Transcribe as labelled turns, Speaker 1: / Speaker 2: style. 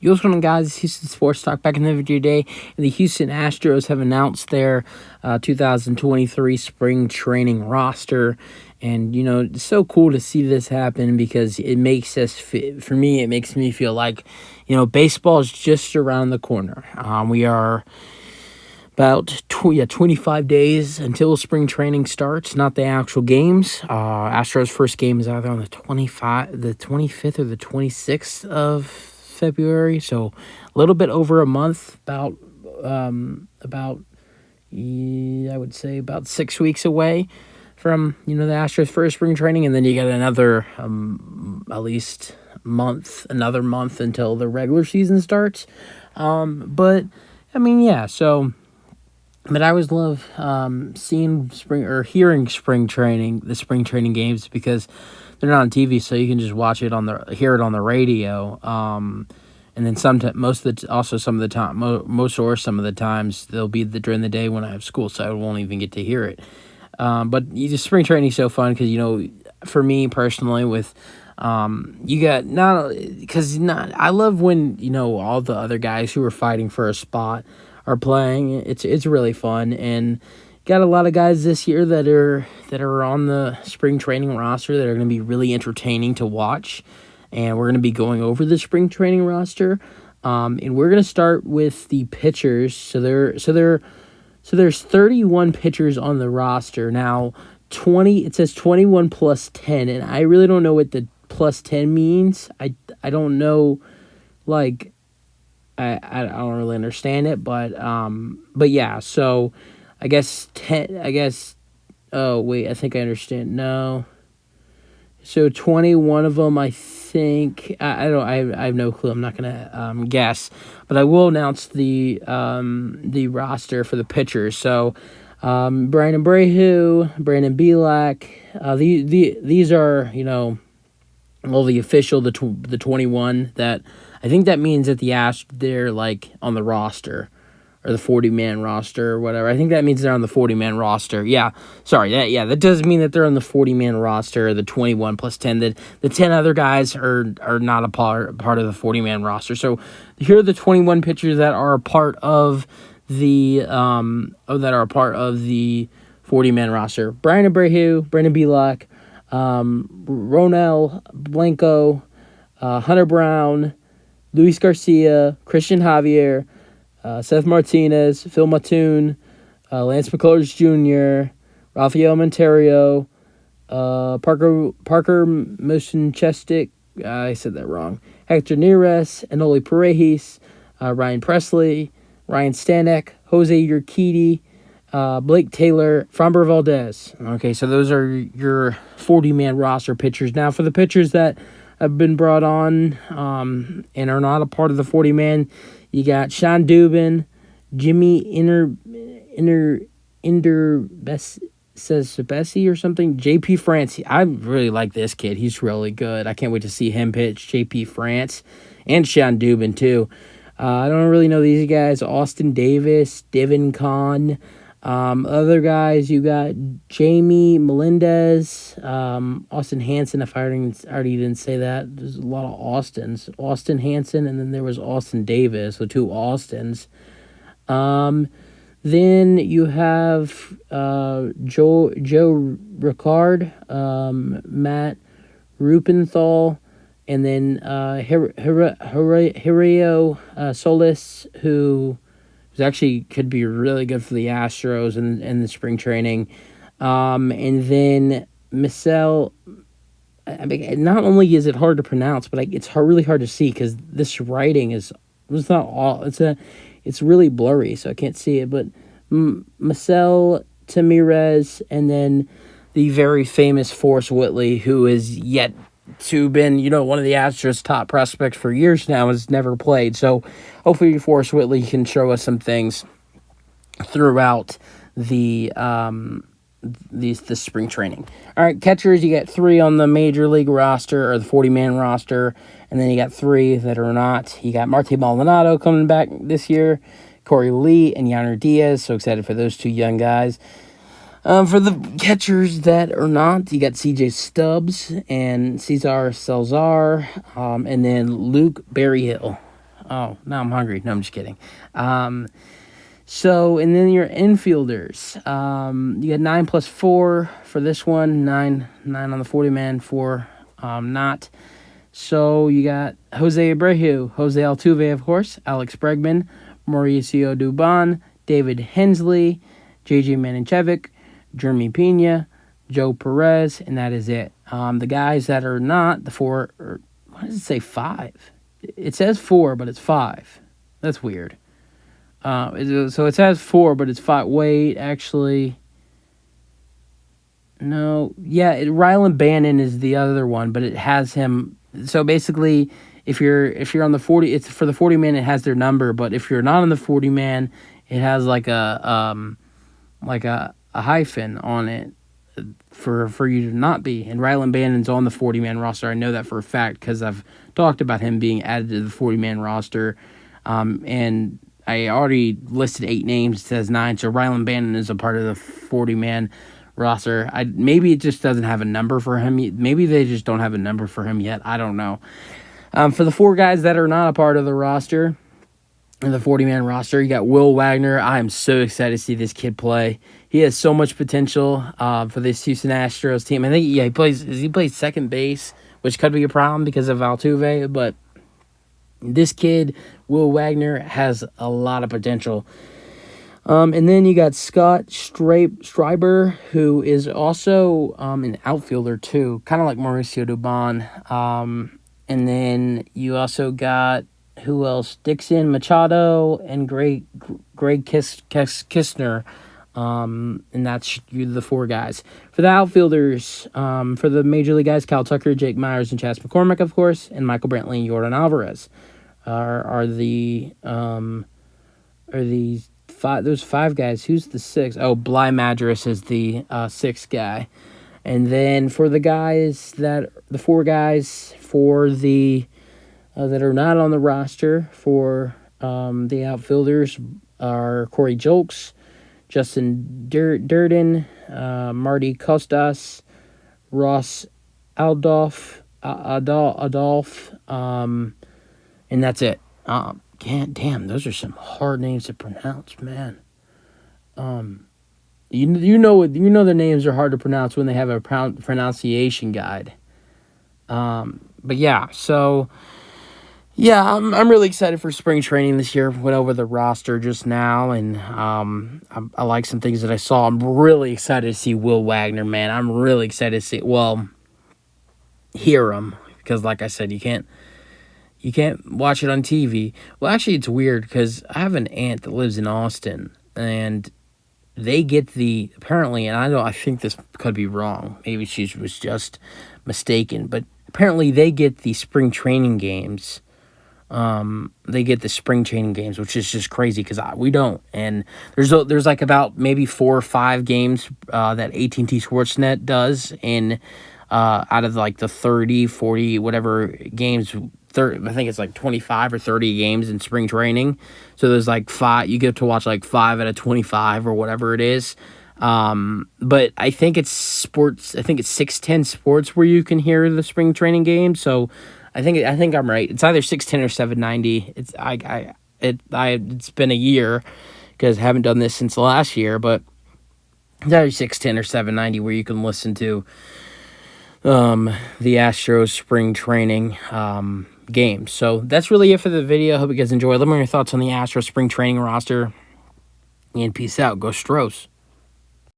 Speaker 1: What's going on, guys? It's Houston Sports Talk back in the video today. And the Houston Astros have announced their 2023 spring training roster. And, it's so cool to see this happen because it makes for me, it makes me feel like, baseball is just around the corner. We are about 25 days until spring training starts, not the actual games. Astros' first game is either on the 25th or the 26th of February, so a little bit over a month, about I would say about 6 weeks away from the Astros' first spring training, and then you got another at least another month until the regular season starts. But I mean, yeah, so. But I always love seeing hearing the spring training games, because they're not on TV, so you can just hear it on the radio. And then some of the times they'll be during the day when I have school, so I won't even get to hear it. But spring training is so fun because for me personally, with you got I love when all the other guys who are fighting for a spot are playing. It's really fun, and got a lot of guys this year that are on the spring training roster that are going to be really entertaining to watch. And we're going to be going over the spring training roster, and we're going to start with the pitchers. So there's 31 pitchers on the roster now. It says 21 plus 10, and I really don't know what the plus 10 means. I don't know, like. I don't really understand it, but yeah. So, I guess 10. I guess. Oh wait, I think I understand. No. So 21 of them, I think. I don't. I have no clue. I'm not gonna guess, but I will announce the roster for the pitchers. So, Brandon Brehu, Brandon Belak. These are the official the 21 that. I think that means that they're like on the roster, or the 40-man roster or whatever. I think that means they're on the 40-man roster. Yeah, sorry. That does mean that they're on the 40-man roster, the 21 plus 10. The 10 other guys are not a part of the 40-man roster. So here are the 21 pitchers that are a part of the 40-man roster. Brian Abreu, Brandon Belak, Ronel Blanco, Hunter Brown, Luis Garcia, Christian Javier, Seth Martinez, Phil Mattoon, Lance McCullers Jr., Rafael Monterio, Parker Mosenchestic, I said that wrong, Hector Neres, Enoli Paredes, Ryan Presley, Ryan Stanek, Jose Urquidy, Blake Taylor, Framber Valdez. Okay, so those are your 40-man roster pitchers. Now, for the pitchers that have been brought on and are not a part of the 40-man, you got Sean Dubin, Jimmy Bessie or something, J.P. France. I really like this kid. He's really good. I can't wait to see him pitch. J.P. France and Sean Dubin, too. I don't really know these guys. Austin Davis, Devin Kahn. Other guys, you got Jamie Melendez, Austin Hansen. If I already didn't say that, there's a lot of Austins. Austin Hansen, and then there was Austin Davis, so two Austins. Then you have Joe Ricard, Matt Rupenthal, and then Hirio Solis, who actually could be really good for the Astros in the spring training. And then Michel, not only is it hard to pronounce, but it's really hard to see because this writing it's really blurry, so I can't see it. But Michel Tamirez, and then the very famous Forrest Whitley, who is yet to been, one of the Astros' top prospects for years now, has never played. So hopefully Forrest Whitley can show us some things throughout the spring training. All right, catchers, you got 3 on the major league roster, or the 40-man roster, and then you got 3 that are not. You got Marte Maldonado coming back this year, Corey Lee, and Yainer Diaz. So excited for those 2 young guys. For the catchers that are not, you got C.J. Stubbs and Cesar Salazar, and then Luke Berryhill. Oh, now I'm hungry. No, I'm just kidding. So, and then your infielders. You got 9 plus 4 for this one. 9 on the 40 man, 4 not. So you got Jose Abreu, Jose Altuve, of course, Alex Bregman, Mauricio Dubon, David Hensley, JJ Manichevic, Jeremy Pena, Joe Perez, and that is it. The guys that are not, the 4, or why does it say 5? It says 4, but it's 5. That's weird. So it says 4, but it's 5. Wait, actually, no. Yeah, Rylan Bannon is the other one, but it has him. So basically, if you're on the 40, it's for the 40 man. It has their number, but if you're not on the 40 man, it has like a hyphen on it for you to not be. And Rylan Bannon's on the 40 man roster. I know that for a fact because I've talked about him being added to the 40 man roster, and I already listed 8 names. It says 9, so Rylan Bannon is a part of the 40 man roster. Maybe it just doesn't have a number for him. Maybe they just don't have a number for him yet. I don't know. For the 4 guys that are not a part of the roster, the 40-man roster, you got Will Wagner. I am so excited to see this kid play. He has so much potential for this Houston Astros team. I think he plays second base, which could be a problem because of Altuve, but this kid, Will Wagner, has a lot of potential. And then you got Scott Streiber, who is also an outfielder too, kind of like Mauricio Dubon. And then you also got, who else? Dixon Machado and Greg Kistner. And that's the 4 guys. For the outfielders, for the Major League guys, Kyle Tucker, Jake Myers, and Chas McCormick, of course, and Michael Brantley and Jordan Alvarez are these 5. Those 5 guys. Who's the 6th? Oh, Bly Madras is the 6th guy. And then for the 4 guys for the that are not on the roster for the outfielders are Corey Julks, Justin Durden, Marty Costas, Ross Adolph, and that's it. Damn, those are some hard names to pronounce, man. You know their names are hard to pronounce when they have a pronunciation guide. But yeah, so yeah, I'm really excited for spring training this year. Went over the roster just now, and I like some things that I saw. I'm really excited to see Will Wagner, man. I'm really excited to hear him, because like I said, you can't watch it on TV. Well, actually, it's weird because I have an aunt that lives in Austin, and they get apparently, and I think this could be wrong. Maybe she was just mistaken, but apparently they get the spring training games. They get the spring training games, which is just crazy because we don't. And there's like about maybe 4 or 5 games that AT&T Sportsnet does in out of like the 30, 40, whatever games. I think it's like 25 or 30 games in spring training. So there's like 5. You get to watch like 5 out of 25 or whatever it is. But I think it's sports. I think it's 610 Sports where you can hear the spring training game. So I think I'm right. It's either 610 or 790. It's been a year because I haven't done this since last year, but it's either 610 or 790 where you can listen to the Astros spring training games. So that's really it for the video. I hope you guys enjoy. Let me know your thoughts on the Astros spring training roster. And peace out. Go Stros.